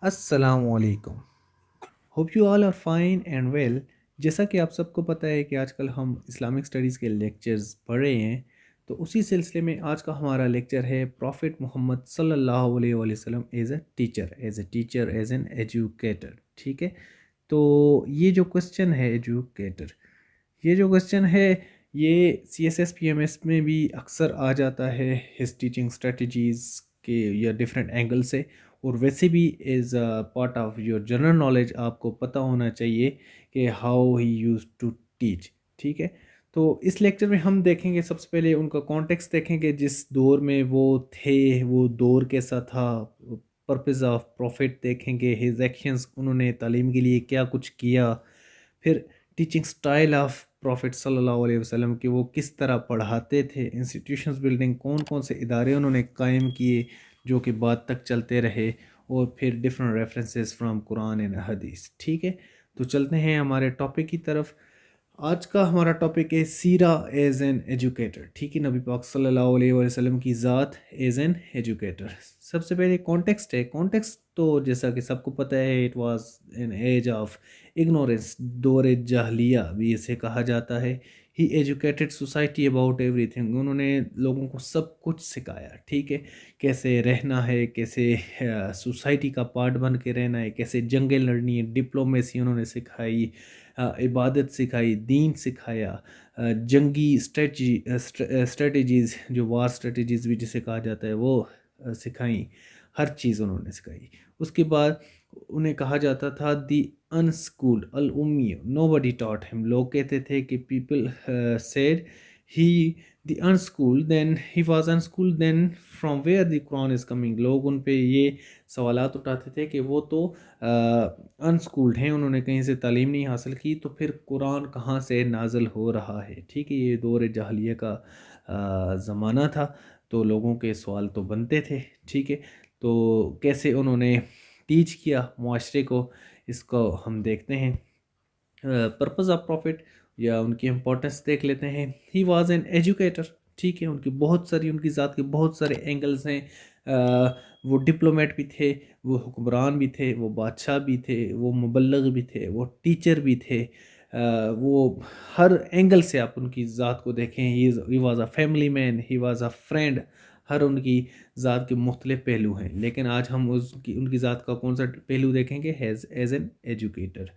अस्सलामुअलैकुम। Hope you all are fine and well. जैसा कि आप सबको पता है कि आजकल हम इस्लामिक स्टडीज़ के लेक्चर्स पढ़ रहे हैं, तो उसी सिलसिले में आज का हमारा लेक्चर है प्रॉफिट मोहम्मद सल्लल्लाहु अलैहि वसल्लम as a teacher as an educator. ठीक है, तो ये जो क्वेश्चन है एजुकेटर, ये जो क्वेश्चन है ये C S S P M S में भी अक्सर आ जाता है हिज टीचिंग स्ट्रेटजीज़ के या डिफरेंट एंगल से। और वैसे भी as a part of your general knowledge आपको पता होना चाहिए कि how he use to teach. ठीक है, तो इस लेक्चर में हम देखेंगे सबसे पहले उनका कॉन्टेक्स्ट देखेंगे, जिस दौर में वो थे वो दौर कैसा था। पर्पज़ ऑफ प्रॉफिट देखेंगे, हिज एक्शंस, उन्होंने तालीम के लिए क्या कुछ किया। फिर टीचिंग स्टाइल ऑफ प्रॉफिट सल्लल्लाहु अलैहि वसल्लम कि वो किस तरह पढ़ाते थे। इंस्टीट्यूशंस बिल्डिंग, कौन कौन से इदारे उन्होंने कायम किए जो कि बाद तक चलते रहे। और फिर different references from Quran and हदीस। ठीक है, तो चलते हैं हमारे टॉपिक की तरफ। आज का हमारा टॉपिक है सीरा एज एन एजुकेटर। ठीक है, नबी पाक सल्लल्लाहु अलैहि वसल्लम की ज़ात एज एन एजुकेटर। सबसे पहले कॉन्टेक्स्ट है। कॉन्टेक्स्ट तो जैसा कि सबको पता है, it was an age of ignorance, दौर जाहलिया भी इसे कहा जाता है। He educated society about everything, उन्होंने लोगों को सब कुछ सिखाया। ठीक है, कैसे रहना है, कैसे सोसाइटी का पार्ट बन के रहना है, कैसे जंगें लड़नी है, डिप्लोमेसी उन्होंने सिखाई, इबादत सिखाई, दीन सिखाया, जंगी स्ट्रेटजीज़ जो वार स्ट्रेटजीज़ भी जिसे कहा जाता है वो सिखाई। हर चीज़ उन्होंने सिखाई। उसके बाद उन्हें कहा जाता था दी अनस्कूल्ड अल उम्मी, नो बडी टॉट हिम। लोग कहते थे कि people said he the unschooled, then he was unschooled, then from where the Quran is coming. लोग उन पे ये सवालात उठाते थे कि वो तो अनस्कूल्ड हैं, उन्होंने कहीं से तालीम नहीं हासिल की, तो फिर कुरान कहाँ से नाज़िल हो रहा है। ठीक है, ये दौर जाहलिया का ज़माना था, तो लोगों के सवाल तो बनते थे। ठीक है, तो कैसे उन्होंने टीच किया मुआशरे को, इसको हम देखते हैं। पर्पज़ ऑफ प्रॉफिट या उनकी इम्पोर्टेंस देख लेते हैं। He was an educator. ठीक है, उनकी बहुत सारी, उनकी ज़ात के बहुत सारे एंगल्स हैं। वो डिप्लोमेट भी थे, वो हुक्मरान भी थे, वो बादशाह भी थे, वो मुबल्लग भी थे, वो टीचर भी थे। वो हर एंगल से आप उनकी ज़ात को देखें। He was a family man, he was a friend. हर उनकी ज़ात के मुख्तलिफ पहलू हैं, लेकिन आज हम उनकी ज़ात का कौन सा पहलू देखेंगे, एज एन एजुकेटर।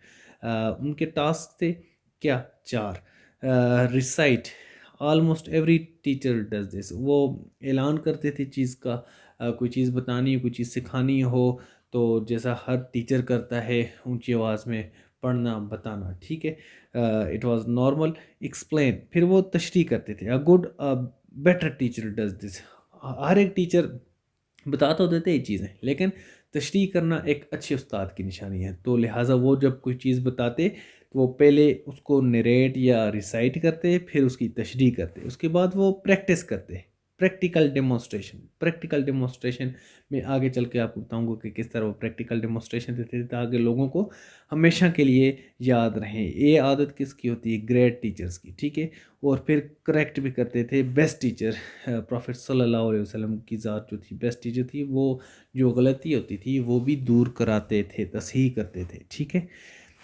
उनके टास्क थे क्या, चार। Recite, almost every teacher does this. वो ऐलान करते थे चीज़ का, कोई चीज़ बतानी हो, कोई चीज़ सिखानी हो, तो जैसा हर टीचर करता है ऊंची आवाज़ में पढ़ना बताना। ठीक है, इट वाज नॉर्मल। एक्सप्लेन, फिर वो तशरीह करते थे। A good better teacher does this. हर एक टीचर बता तो देते ही चीज़ें, लेकिन तशरीह करना एक अच्छे उस्ताद की निशानी है। तो लिहाजा वो जब कोई चीज़ बताते तो वो पहले उसको नरेट या रिसाइट करते, फिर उसकी तशरीह करते, उसके बाद वो प्रैक्टिस करते। प्रैक्टिकल डेमोस्ट्रेशन में आगे चल के आपको बताऊंगा कि किस तरह वो प्रैक्टिकल डेमोस्ट्रेशन देते थे ताकि लोगों को हमेशा के लिए याद रहें। ये आदत किसकी होती है, ग्रेट टीचर्स की। ठीक है, और फिर करेक्ट भी करते थे। बेस्ट टीचर प्रॉफिट सल्लल्लाहु अलैहि वसल्लम की ज़ात जो थी, बेस्ट टीचर थी, वो जो गलती होती थी वो भी दूर कराते थे, तसहीह करते थे। ठीक है,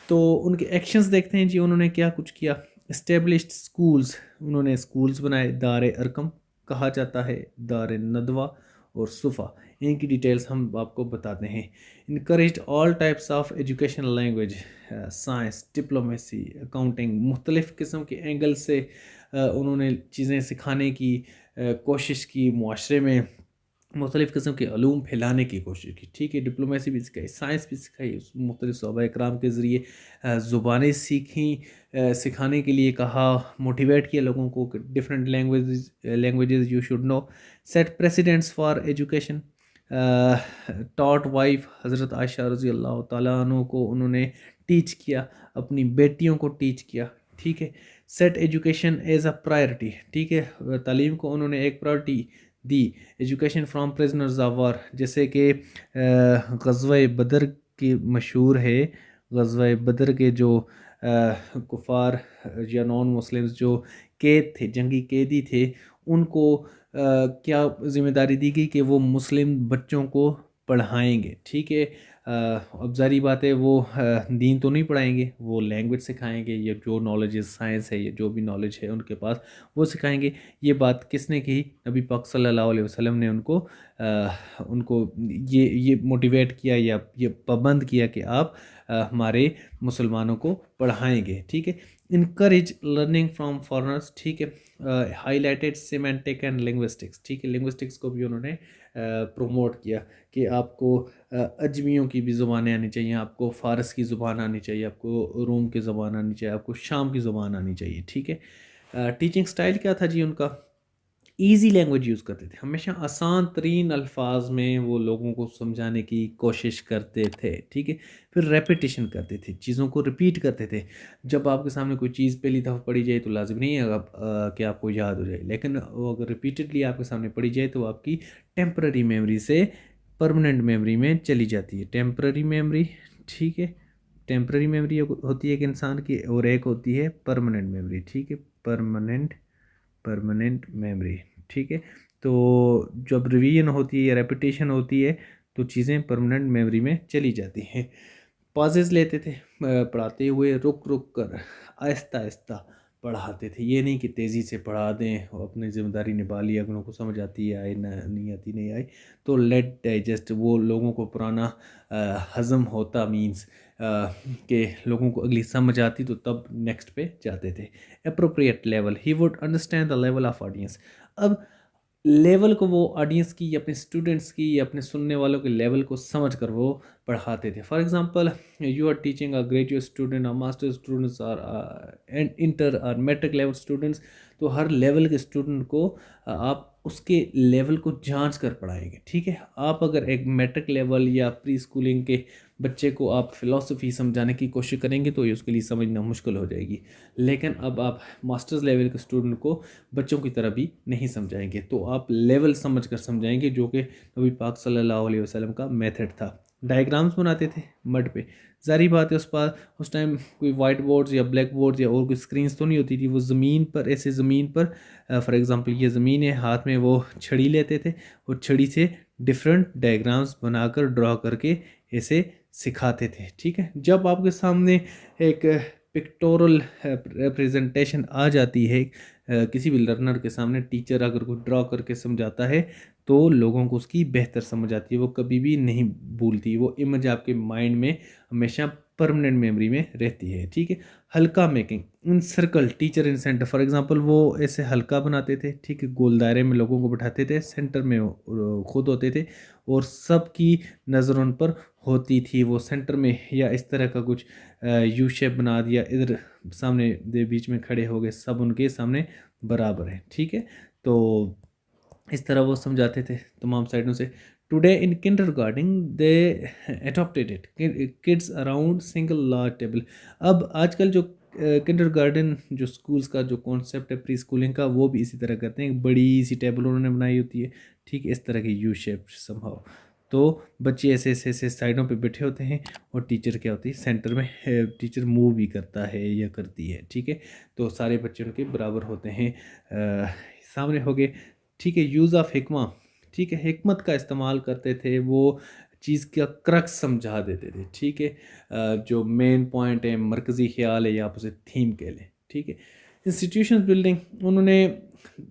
तो उनके एक्शंस देखते हैं जी, उन्होंने क्या कुछ किया। इस्टेब्लिश्ड स्कूल्स, उन्होंने स्कूल्स बनाए। दार अरकम कहा जाता है, दार नदवा और सुफ़ा, इनकी डिटेल्स हम आपको बताते हैं। Encourage all types of educational language, science, diplomacy, accounting, मुख्तलिफ़ किस्म के एंगल से उन्होंने चीज़ें सिखाने की कोशिश की। मुआशरे में मुख्तलिफ़ किस्म के अलूम फैलाने की कोशिश की। ठीक है, डिप्लोमेसी भी सिखाई, साइंस भी सिखाई, मुख्तलिफ़ सहाबा कराम के ज़रिए ज़ुबानें सीखी, सिखाने के लिए कहा, मोटिवेट किया लोगों को कि different languages you should know. Set precedents for education, taught wife Hazrat Ayesha रज़ी अल्लाह ताला अन्हा को उन्होंने टीच किया, अपनी बेटियों को टीच किया। ठीक है, set education as a priority. ठीक है, तालीम को उन्होंने एक प्रायोरिटी दी। Education from prisoners of war, जैसे कि ग़ज़वा बदर की मशहूर है। ग़ज़वा बदर के जो कुफ़ार या नॉन मुस्लिम्स जो कैद थे, जंगी कैदी थे, उनको क्या ज़िम्मेदारी दी गई कि वो मुस्लिम बच्चों को पढ़ाएंगे, ठीक है। अब ज़ाहिर बात है वो दीन तो नहीं पढ़ाएंगे, वो लैंग्वेज सिखाएंगे, या जो नॉलेज है साइंस है या जो भी नॉलेज है उनके पास वो सिखाएंगे। ये बात किसने कही? नबी पाक सल्लल्लाहु अलैहि वसल्लम ने उनको ये मोटिवेट किया या ये पाबंद किया कि आप हमारे मुसलमानों को पढ़ाएंगे, ठीक है। इनकरेज लर्निंग फ्रॉम फॉरेनर्स, ठीक है। हाईलाइटेड सिमेंटिक एंड लिंग्विस्टिक्स, ठीक है, लिंग्विस्टिक्स को भी उन्होंने प्रोमोट किया कि आपको अजमियों की भी ज़ुबानें आनी चाहिए, आपको फ़ारस की ज़ुबान आनी चाहिए, आपको रोम की ज़ुबान आनी चाहिए, आपको शाम की ज़ुबान आनी चाहिए, ठीक है। टीचिंग स्टाइल क्या था जी उनका? ईजी लैंग्वेज यूज़ करते थे, हमेशा आसान तरीन अल्फाज में वो लोगों को समझाने की कोशिश करते थे, ठीक है। फिर रेपिटेशन करते थे, चीज़ों को रिपीट करते थे। जब आपके सामने कोई चीज़ पहली दफ़ा पढ़ी जाए तो लाजिम नहीं है कि आपको याद हो जाए, लेकिन वो अगर रिपीटेडली आपके सामने पढ़ी जाए तो आपकी टेम्पररी मेमोरी से परमानेंट मेमोरी में चली जाती है। टेम्पररी मेमोरी, ठीक है, टेम्पररी मेमोरी होती है एक इंसान की, और एक होती है परमानेंट मेमोरी, ठीक है, परमानेंट मेमोरी, ठीक है। तो जब रिवीजन होती है या रेपिटेशन होती है तो चीज़ें परमानेंट मेमोरी में चली जाती हैं। पॉजेज़ लेते थे पढ़ाते हुए, रुक रुक कर आहिस्ता आहिस्ता पढ़ाते थे। ये नहीं कि तेज़ी से पढ़ा दें और अपनी ज़िम्मेदारी निभा ली, अगर उनको समझ आती है आए ना, नहीं आती नहीं आई, तो लेट डाइजेस्ट, वो लोगों को पुराना हज़म होता, मीन्स कि लोगों को अगली समझ आती तो तब नेक्स्ट पे जाते थे। Appropriate level, he would understand the level of audience. अब लेवल को वो ऑडियंस की या अपने स्टूडेंट्स की या अपने सुनने वालों के लेवल को समझ कर वो पढ़ाते थे। For example, you are teaching a graduate student, master students और एंड इंटर और मैट्रिक लेवल स्टूडेंट्स, तो हर लेवल के स्टूडेंट को आप उसके लेवल को जांच कर पढ़ाएंगे, ठीक है। आप अगर एक मैट्रिक लेवल या प्री स्कूलिंग के बच्चे को आप फ़िलासफ़ी समझाने की कोशिश करेंगे तो ये उसके लिए समझना मुश्किल हो जाएगी, लेकिन अब आप मास्टर्स लेवल के स्टूडेंट को बच्चों की तरह भी नहीं समझाएंगे, तो आप लेवल समझ कर समझाएंगे, जो कि नबी पाक सल्लल्लाहु अलैहि वसल्लम का मेथड था। डायग्राम्स बनाते थे मड पे, जारी बात है उस टाइम कोई वाइट बोर्ड्स या ब्लैक बोर्ड्स या और कोई स्क्रीन्स तो नहीं होती थी, वो ज़मीन पर, ऐसे ज़मीन पर, फॉर एग्ज़ाम्पल ये ज़मीन है, हाथ में वो छड़ी लेते थे और छड़ी से डिफरेंट डायग्राम्स बनाकर ड्रॉ करके ऐसे सिखाते थे, ठीक है। जब आपके सामने एक पिक्टोरल रिप्रेजेंटेशन आ जाती है, किसी भी लर्नर के सामने टीचर अगर कोई ड्रॉ करके समझाता है तो लोगों को उसकी बेहतर समझ आती है, वो कभी भी नहीं भूलती, वो इमेज आपके माइंड में हमेशा परमानेंट मेमोरी में रहती है, ठीक है। हल्का making, in circle teacher in centre, for example वो ऐसे हल्का बनाते थे, ठीक है, गोल दायरे में लोगों को बैठाते थे, सेंटर में वो खुद होते थे और सबकी नज़र उन पर होती थी, वो सेंटर में या इस तरह का कुछ यू शेप बना दिया, इधर सामने दे बीच में खड़े हो गए, सब उनके सामने बराबर है, ठीक है। तो इस तरह वो समझाते थे तमाम साइडों से। Today in kindergarten they adopted it, kids around single large table. अब आजकल जो किंडरगार्टन जो स्कूल्स का जो कॉन्सेप्ट है प्री स्कूलिंग का, वो भी इसी तरह करते हैं, एक बड़ी सी टेबल उन्होंने बनाई होती है, ठीक है, इस तरह की यू शेप समहाउ। तो बच्चे ऐसे ऐसे ऐसे साइडों पे बैठे होते हैं और टीचर क्या होती है सेंटर में, टीचर मूव भी करता है या करती है, ठीक है। तो सारे बच्चे उनके बराबर होते हैं, सामने हो गए, ठीक है। यूज़ ऑफ हिकमा, ठीक है, हिकमत का इस्तेमाल करते थे, वो चीज़ का क्रक्स समझा देते थे, ठीक है। जो मेन पॉइंट है, मरकज़ी ख्याल है, या आप उसे थीम कह लें, ठीक है। इंस्टीट्यूशन बिल्डिंग, उन्होंने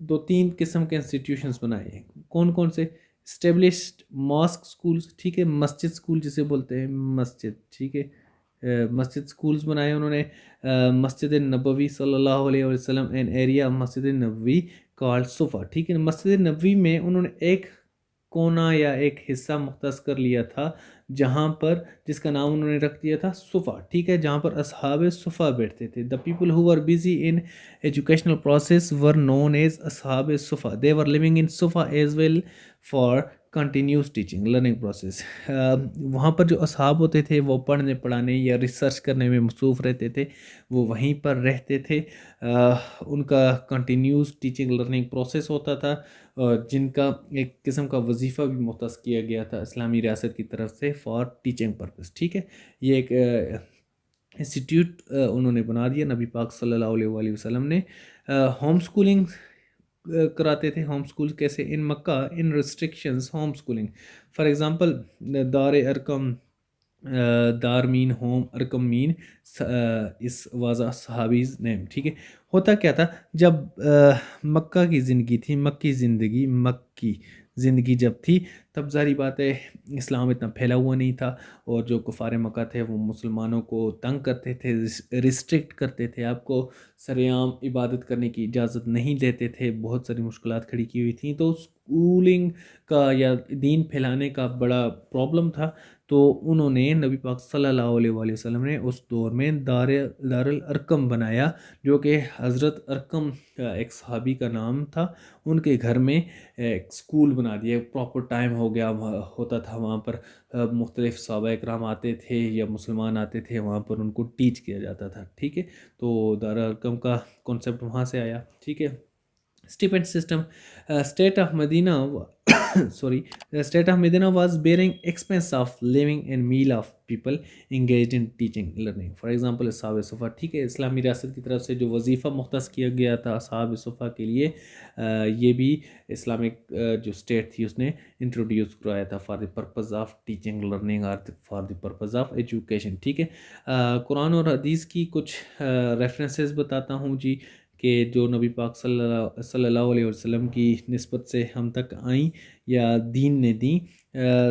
2-3 किस्म के इंस्टीट्यूशंस बनाए हैं। कौन कौन से? इस्टेब्लिश्ड मॉस्क स्कूल्स, ठीक है, मस्जिद स्कूल जिसे बोलते हैं, मस्जिद, ठीक है, मस्जिद स्कूल्स बनाए उन्होंने। मस्जिद नबवी सल्लल्लाहु अलैहि वसल्लम एन एरिया मस्जिद नबवी कॉल्ड सुफ़ा, ठीक है। मस्जिद नबवी में उन्होंने एक कोना या एक हिस्सा मुख्तस कर लिया था, जहाँ पर, जिसका नाम उन्होंने रख दिया था सुफ़ा, ठीक है, जहाँ पर असहाब सुफ़ा बैठते थे। The people who were busy in educational process were known as असहाब सुफ़ा, दे वर लिविंग इन सुफ़ा as well for continuous teaching learning process. वहाँ पर जो असहाब होते थे वो पढ़ने पढ़ाने या रिसर्च करने में मसरूफ़ रहते थे, वो वहीं पर रहते थे। उनका कंटिन्यूस टीचिंग लर्निंग प्रोसेस होता था, जिनका एक किस्म का वजीफ़ा भी मुख्तस किया गया था इस्लामी रियासत की तरफ से फॉर टीचिंग पर्पस, ठीक है। ये एक इंस्टीट्यूट उन्होंने बना दिया नबी पाक सल्लल्लाहु अलैहि वसल्लम ने। होम स्कूलिंग कराते थे होम स्कूल कैसे in Mecca in restrictions home schooling for example दार अरकम दारमीन होम अरकम मीन इस वाजा सहाबीज नेम ठीक है। होता क्या था जब मक्का की ज़िंदगी थी मक्की ज़िंदगी जब थी तब जारी बात है इस्लाम इतना फैला हुआ नहीं था और जो कुफार मक्का थे वो मुसलमानों को तंग करते थे रिस्ट्रिक्ट करते थे आपको सरेआम इबादत करने की इजाज़त नहीं देते थे बहुत सारी मुश्किलात खड़ी की हुई थी तो स्कूलिंग का या दीन फैलाने का बड़ा प्रॉब्लम था। तो उन्होंने नबी पाक सल्लल्लाहु अलैहि वसल्लम ने उस दौर में दारुल अरकम बनाया जो कि हज़रत अरकम एक सहाबी का नाम था। उनके घर में एक स्कूल बना दिया प्रॉपर टाइम हो गया होता था वहाँ पर मुख्तलिफ़ सहाबा इकराम आते थे या मुसलमान आते थे वहाँ पर उनको टीच किया जाता था ठीक है। तो दारुल अरकम का कॉन्सेप्ट वहाँ से आया ठीक है। stipend system state of Medina sorry the state of Medina was bearing expense of living and meal of people engaged in teaching learning for example असहाब सुफ़ा ठीक है। इस्लामी रियासत की तरफ से जो वजीफ़ा मुख्तस किया गया था असहाब सुफ़ा के लिए ये भी इस्लामिक जो स्टेट थी उसने इंट्रोड्यूस करवाया था for the purpose of teaching learning और for the purpose of education ठीक है। कुरान और हदीस की कुछ रेफरेंसेस बताता हूँ जी कि जो नबी पाक सल्लल्लाहु अलैहि वसल्लम की निस्बत से हम तक आई या दीन ने दी।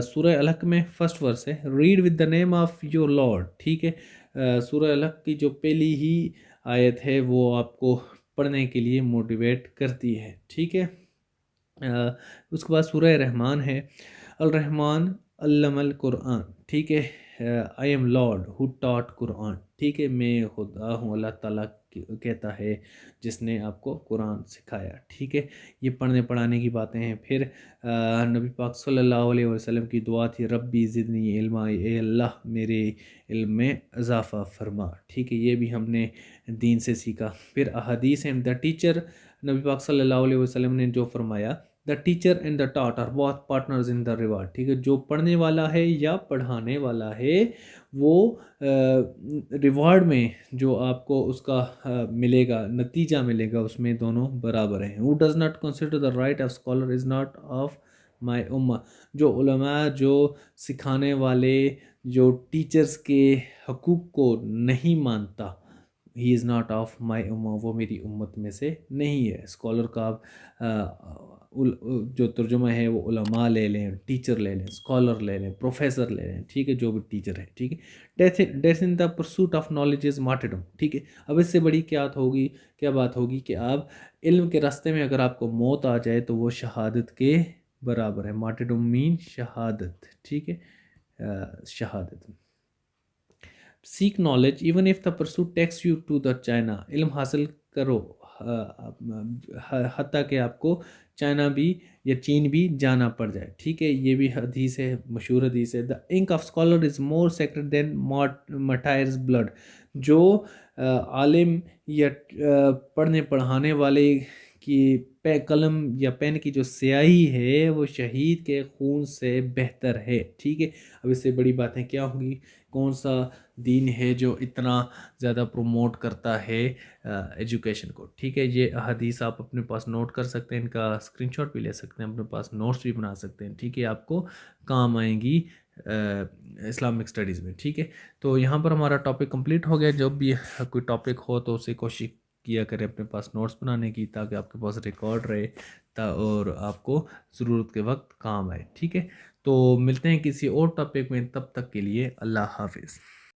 सूरह अलक में फर्स्ट वर्स है read with the name of your Lord ठीक है। सूरह अलक की जो पहली ही आयत है वो आपको पढ़ने के लिए मोटिवेट करती है ठीक है। उसके बाद सूरह रहमान है अल रहमान अल्लमल कुरान ठीक है। I am Lord who taught Quran ठीक है। मैं खुदा हूँ अल्लाह ताला कहता है जिसने आपको कुरान सिखाया ठीक है। ये पढ़ने पढ़ाने की बातें हैं। फिर नबी पाक सल्लल्लाहु अलैहि वसल्लम की दुआ थी रब्बी ज़िदनी इल्मा ए अल्लाह मेरे इल्म में इजाफ़ा फरमा ठीक है। ये भी हमने दीन से सीखा। फिर अहदीस एंड द टीचर नबी पाक सल्लल्लाहु अलैहि वसल्लम ने जो फरमाया the teacher and the taught are both partners in the reward ठीक है। जो पढ़ने वाला है या पढ़ाने वाला है वो रिवार्ड में जो आपको उसका मिलेगा नतीजा मिलेगा उसमें दोनों बराबर हैं। Who does not consider the right of scholar is not of my उम्मा जो उलमा जो सिखाने वाले जो टीचर्स के हकूक़ को नहीं मानता he is not of my उम्मा वो मेरी उम्मत में से नहीं है। स्कॉलर का आप जो तर्जुमा है वो उलमा ले लें टीचर ले लें स्कॉलर ले लें प्रोफेसर ले लें ठीक है जो भी टीचर है ठीक है। Death in the pursuit of knowledge is martyrdom ठीक है। अब इससे बड़ी क्या बात होगी कि आप इल्म के रास्ते में अगर आपको मौत आ जाए तो वो शहादत के बराबर है। मार्टिडम मीन शहादत ठीक है। शहादत seek knowledge even if the pursuit takes you to the China इल्म हासिल करो हत्ता कि आपको चाइना भी या चीन भी जाना पड़ जाए ठीक है। ये भी हदीस है मशहूर हदीस है the ink of scholar is more sacred than martyrs blood जो आलिम या पढ़ने पढ़ाने वाले की कलम या पेन की जो स्याही है वो शहीद के खून से बेहतर है ठीक है। अब इससे बड़ी बातें क्या होंगी कौन सा दीन है जो इतना ज़्यादा प्रमोट करता है एजुकेशन को ठीक है। ये हदीस आप अपने पास नोट कर सकते हैं इनका स्क्रीनशॉट भी ले सकते हैं अपने पास नोट्स भी बना सकते हैं ठीक है। आपको काम आएंगी इस्लामिक स्टडीज़ में ठीक है। तो यहाँ पर हमारा टॉपिक कंप्लीट हो गया। जब भी कोई टॉपिक हो तो उसे कोशिश किया करें अपने पास नोट्स बनाने की ताकि आपके पास रिकॉर्ड रहे और आपको ज़रूरत के वक्त काम आए ठीक है। तो मिलते हैं किसी और टॉपिक में तब तक के लिए अल्लाह हाफिज़।